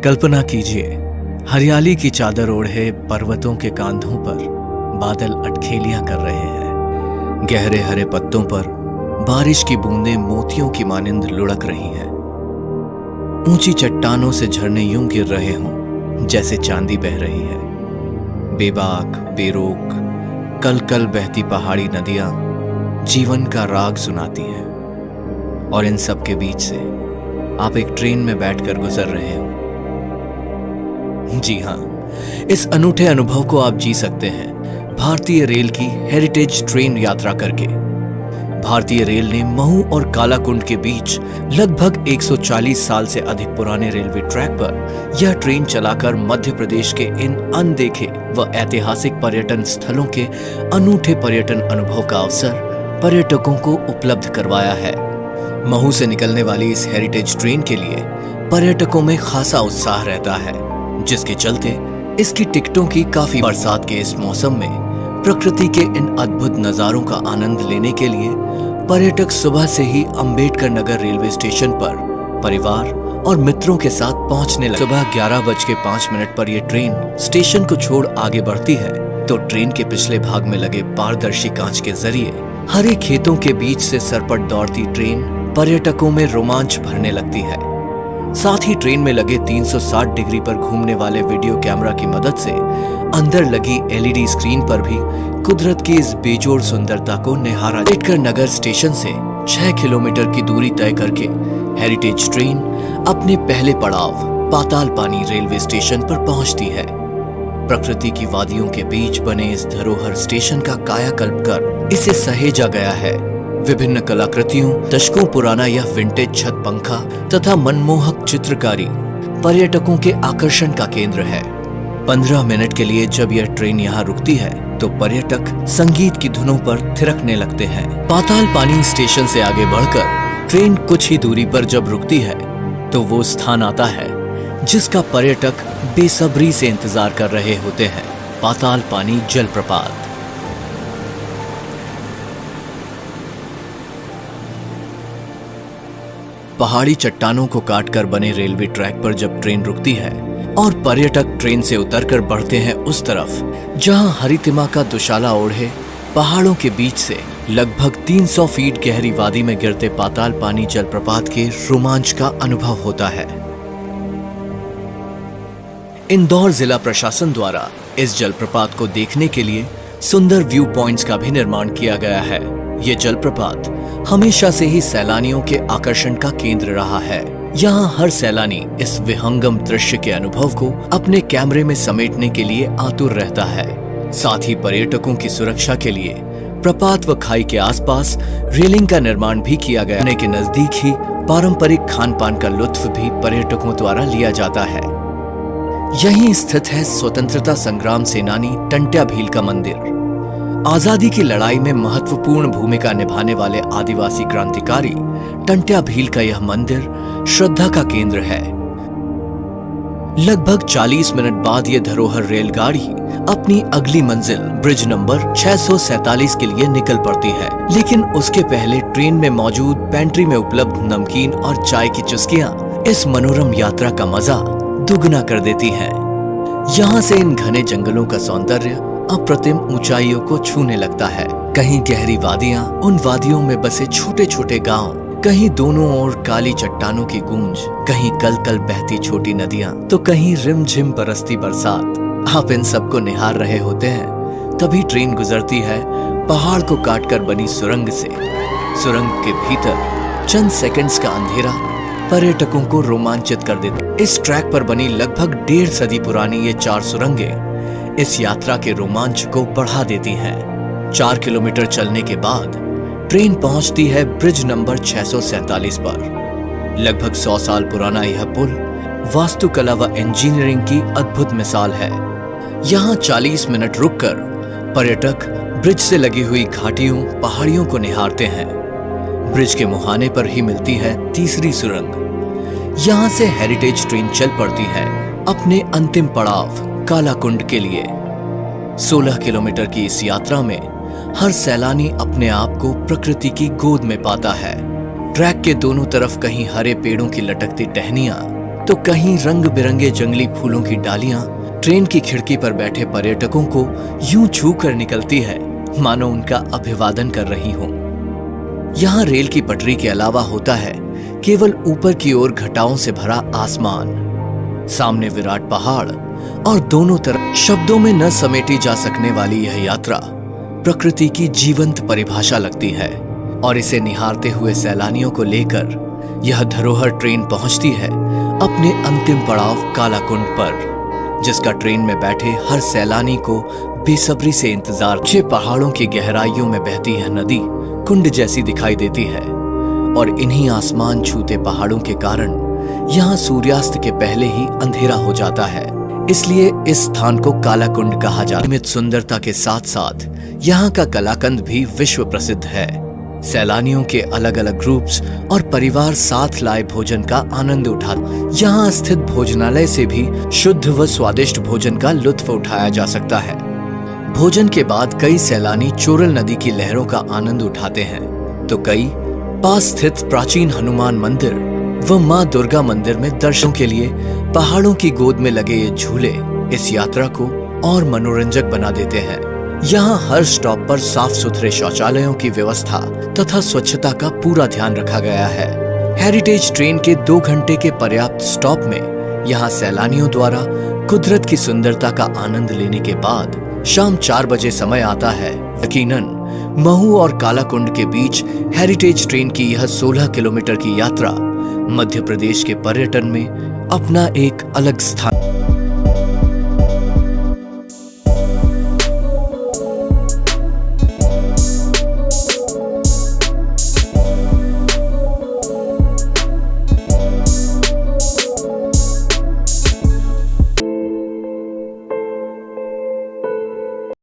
कल्पना कीजिए, हरियाली की चादर ओढ़े पर्वतों के कांधों पर बादल अटखेलियां कर रहे हैं। गहरे हरे पत्तों पर बारिश की बूंदें मोतियों की मानिंद लुढ़क रही हैं। ऊंची चट्टानों से झरने यूं गिर रहे हों जैसे चांदी बह रही है। बेबाक, बेरोक, कल कल बहती पहाड़ी नदियां जीवन का राग सुनाती हैं। और इन सब के बीच से आप एक ट्रेन में बैठकर गुजर रहे हो। जी हां, इस अनूठे अनुभव को आप जी सकते हैं भारतीय रेल की हेरिटेज ट्रेन यात्रा करके। भारतीय रेल ने महू और कालाकुंड के बीच लगभग 140 साल से अधिक पुराने रेलवे ट्रैक पर यह ट्रेन चलाकर मध्य प्रदेश के इन अनदेखे व ऐतिहासिक पर्यटन स्थलों के अनूठे पर्यटन अनुभव का अवसर पर्यटकों को उपलब्ध करवाया है। महू से निकलने वाली इस हेरिटेज ट्रेन के लिए पर्यटकों में खासा उत्साह रहता है, जिसके चलते इसकी टिकटों की काफी बरसात के इस मौसम में प्रकृति के इन अद्भुत नजारों का आनंद लेने के लिए पर्यटक सुबह से ही अंबेडकर नगर रेलवे स्टेशन पर परिवार और मित्रों के साथ पहुंचने लगे। सुबह 11:05 पर यह ट्रेन स्टेशन को छोड़ आगे बढ़ती है तो ट्रेन के पिछले भाग में लगे पारदर्शी कांच के जरिए हरे खेतों के बीच से सरपट दौड़ती ट्रेन पर्यटकों में रोमांच भरने लगती है। साथ ही ट्रेन में लगे 360 डिग्री पर घूमने वाले वीडियो कैमरा की मदद से अंदर लगी एलईडी स्क्रीन पर भी कुदरत की इस बेजोड़ सुंदरता को निहारा। अंबेडकर नगर स्टेशन से 6 किलोमीटर की दूरी तय करके हेरिटेज ट्रेन अपने पहले पड़ाव पाताल पानी रेलवे स्टेशन पर पहुंचती है। प्रकृति की वादियों के बीच बने इस धरोहर स्टेशन का कायाकल्प कर इसे सहेजा गया है। विभिन्न कलाकृतियों, दशकों पुराना यह विंटेज छत पंखा तथा मनमोहक चित्रकारी पर्यटकों के आकर्षण का केंद्र है। 15 मिनट के लिए जब यह ट्रेन यहाँ रुकती है तो पर्यटक संगीत की धुनों पर थिरकने लगते हैं। पाताल पानी स्टेशन से आगे बढ़कर ट्रेन कुछ ही दूरी पर जब रुकती है तो वो स्थान आता है जिसका पर्यटक बेसब्री से इंतजार कर रहे होते हैं, पाताल पानी जलप्रपात। पहाड़ी चट्टानों को काटकर बने रेलवे ट्रैक पर जब ट्रेन रुकती है और पर्यटक ट्रेन से उतरकर बढ़ते हैं उस तरफ जहां हरितिमा का दुशाला ओढ़े पहाड़ों के बीच से लगभग 300 फीट गहरी वादी में गिरते पाताल पानी जलप्रपात के रोमांच का अनुभव होता है। इंदौर जिला प्रशासन द्वारा इस जलप्रपात को देखने के लिए सुंदर व्यू पॉइंट्स का भी निर्माण किया गया है। ये जलप्रपात हमेशा से ही सैलानियों के आकर्षण का केंद्र रहा है। यहाँ हर सैलानी इस विहंगम दृश्य के अनुभव को अपने कैमरे में समेटने के लिए आतुर रहता है। साथ ही पर्यटकों की सुरक्षा के लिए प्रपात व खाई के आसपास रेलिंग का निर्माण भी किया गया है। के नजदीक ही पारंपरिक खान पान का लुत्फ भी पर्यटकों द्वारा लिया जाता है। यहीं स्थित है स्वतंत्रता संग्राम सेनानी टंट्या भील का मंदिर। आजादी की लड़ाई में महत्वपूर्ण भूमिका निभाने वाले आदिवासी क्रांतिकारी टंट्या भील का यह मंदिर श्रद्धा का केंद्र है। लगभग 40 मिनट बाद यह धरोहर रेलगाड़ी अपनी अगली मंजिल ब्रिज नंबर 647 के लिए निकल पड़ती है। लेकिन उसके पहले ट्रेन में मौजूद पेंट्री में उपलब्ध नमकीन और चाय की चुस्कियां इस मनोरम यात्रा का मजा दुगना कर देती हैं। यहाँ से इन घने जंगलों का सौंदर्य अप्रतिम ऊंचाइयों को छूने लगता है। कहीं गहरी वादियां, उन वादियों में बसे छोटे छोटे गांव, कहीं दोनों ओर काली चट्टानों की गूंज, कहीं कल कल बहती छोटी नदियां, तो कहीं रिमझिम बरसती बरसात। आप इन सबको निहार रहे होते हैं, तभी ट्रेन गुजरती है पहाड़ को काटकर बनी सुरंग से। सुरंग के भीतर चंद सेकंड्स का अंधेरा पर्यटकों को रोमांचित कर देता। इस ट्रैक पर बनी लगभग 1.5 सदी पुरानी ये 4 सुरंगें इस यात्रा के रोमांच को बढ़ा देती हैं। 4 किलोमीटर चलने के बाद ट्रेन पहुंचती है ब्रिज नंबर 647 पर। लगभग 100 साल पुराना यह पुल वास्तुकला व इंजीनियरिंग की अद्भुत मिसाल है। यहाँ 40 मिनट रुककर पर्यटक ब्रिज से लगी हुई घाटियों, पहाड़ियों को निहारते हैं। ब्रिज के मुहाने पर ही मिलती है तीसरी सुरंग। यहाँ से हेरिटेज ट्रेन चल पड़ती है अपने अंतिम पड़ाव कालाकुंड के लिए। 16 किलोमीटर की इस यात्रा में हर सैलानी अपने आप को प्रकृति की गोद में पाता है। ट्रैक के दोनों तरफ कहीं हरे पेड़ों की लटकती टहनियां तो कहीं रंग बिरंगे जंगली फूलों की डालियां ट्रेन की खिड़की पर बैठे पर्यटकों को यूं छू कर निकलती है मानो उनका अभिवादन कर रही हों। यहाँ रेल की पटरी के अलावा होता है केवल ऊपर की ओर घटाओं से भरा आसमान, सामने विराट पहाड़ और दोनों तरफ शब्दों में न समेटी जा सकने वाली यह यात्रा प्रकृति की जीवंत परिभाषा लगती है। और इसे निहारते हुए सैलानियों को लेकर यह धरोहर ट्रेन पहुंचती है अपने अंतिम पड़ाव कालाकुंड पर, जिसका ट्रेन में बैठे हर सैलानी को बेसब्री से इंतजार। ऊंचे पहाड़ों की गहराइयों में बहती यह नदी कुंड जैसी दिखाई देती है और इन्हीं आसमान छूते पहाड़ों के कारण यहाँ सूर्यास्त के पहले ही अंधेरा हो जाता है। इसलिए इस स्थान को कालाकुंड कहा जाता है। सीमित सुंदरता के साथ साथ यहाँ का कलाकंद भी विश्व प्रसिद्ध है। सैलानियों के अलग अलग ग्रुप्स और परिवार साथ लाए भोजन का आनंद उठाते। यहाँ स्थित भोजनालय से भी शुद्ध व स्वादिष्ट भोजन का लुत्फ उठाया जा सकता है। भोजन के बाद कई सैलानी चोरल नदी की लहरों का आनंद उठाते हैं, तो कई पास स्थित प्राचीन हनुमान मंदिर व मां दुर्गा मंदिर में दर्शन के लिए पहाड़ों की गोद में लगे ये झूले इस यात्रा को और मनोरंजक बना देते हैं। यहाँ हर स्टॉप पर साफ सुथरे शौचालयों की व्यवस्था तथा स्वच्छता का पूरा ध्यान रखा गया है। हेरिटेज ट्रेन के 2 घंटे के पर्याप्त स्टॉप में यहाँ सैलानियों द्वारा कुदरत की सुंदरता का आनंद लेने के बाद शाम 4 बजे समय आता है। यकीनन महू और कालाकुंड के बीच हेरिटेज ट्रेन की यह 16 किलोमीटर की यात्रा मध्य प्रदेश के पर्यटन में अपना एक अलग स्थान